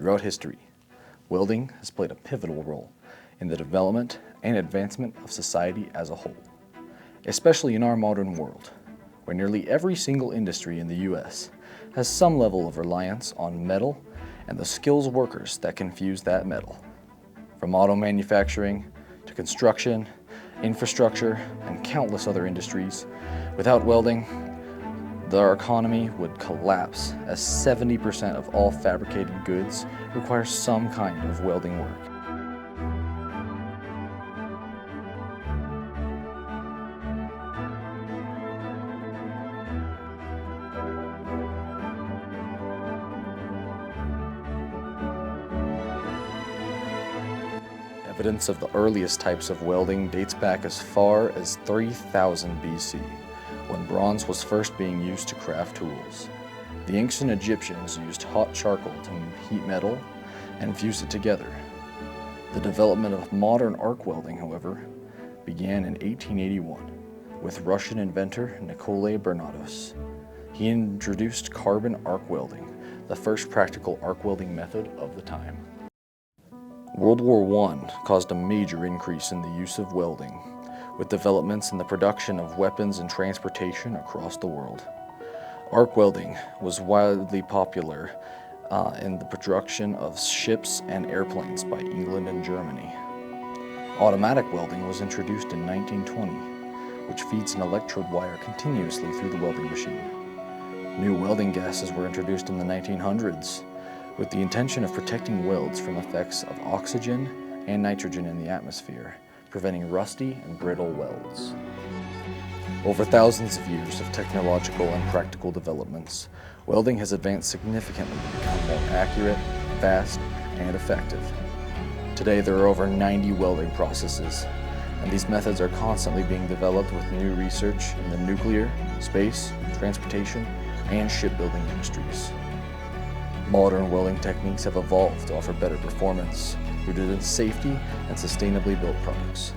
Throughout history, welding has played a pivotal role in the development and advancement of society as a whole, especially in our modern world, where nearly every single industry in the U.S. has some level of reliance on metal and the skills workers that can fuse that metal. From auto manufacturing to construction, infrastructure, and countless other industries, without welding, our economy would collapse, as 70% of all fabricated goods require some kind of welding work. Evidence of the earliest types of welding dates back as far as 3000 BC, when bronze was first being used to craft tools. The ancient Egyptians used hot charcoal to heat metal and fuse it together. The development of modern arc welding, however, began in 1881 with Russian inventor Nikolai Bernados. He introduced carbon arc welding, the first practical arc welding method of the time. World War I caused a major increase in the use of welding, with developments in the production of weapons and transportation across the world. Arc welding was widely popular in the production of ships and airplanes by England and Germany. Automatic welding was introduced in 1920, which feeds an electrode wire continuously through the welding machine. New welding gases were introduced in the 1900s, with the intention of protecting welds from effects of oxygen and nitrogen in the atmosphere, preventing rusty and brittle welds. Over thousands of years of technological and practical developments, welding has advanced significantly to become more accurate, fast, and effective. Today there are over 90 welding processes, and these methods are constantly being developed with new research in the nuclear, space, transportation, and shipbuilding industries. Modern welding techniques have evolved to offer better performance, rooted in safety and sustainably built products.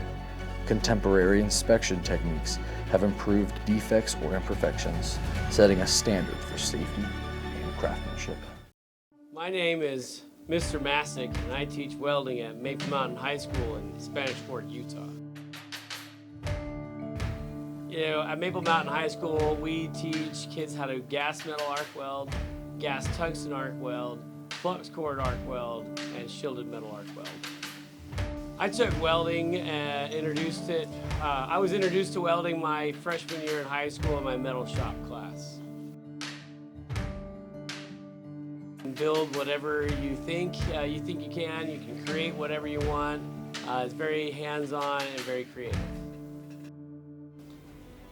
Contemporary inspection techniques have improved defects or imperfections, setting a standard for safety and craftsmanship. My name is Mr. Masick, and I teach welding at Maple Mountain High School in Spanish Fort, Utah. At Maple Mountain High School, we teach kids how to gas metal arc weld, gas tungsten arc weld, flux core arc weld, and shielded metal arc weld. I took welding and I was introduced to welding my freshman year in high school in my metal shop class. Build whatever you think you can create whatever you want. It's very hands-on and very creative.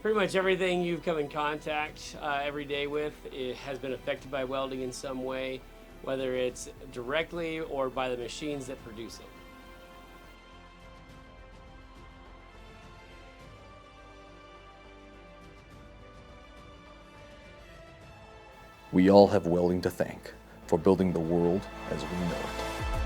Pretty much everything you've come in contact every day with has been affected by welding in some way, whether it's directly or by the machines that produce it. We all have welding to thank for building the world as we know it.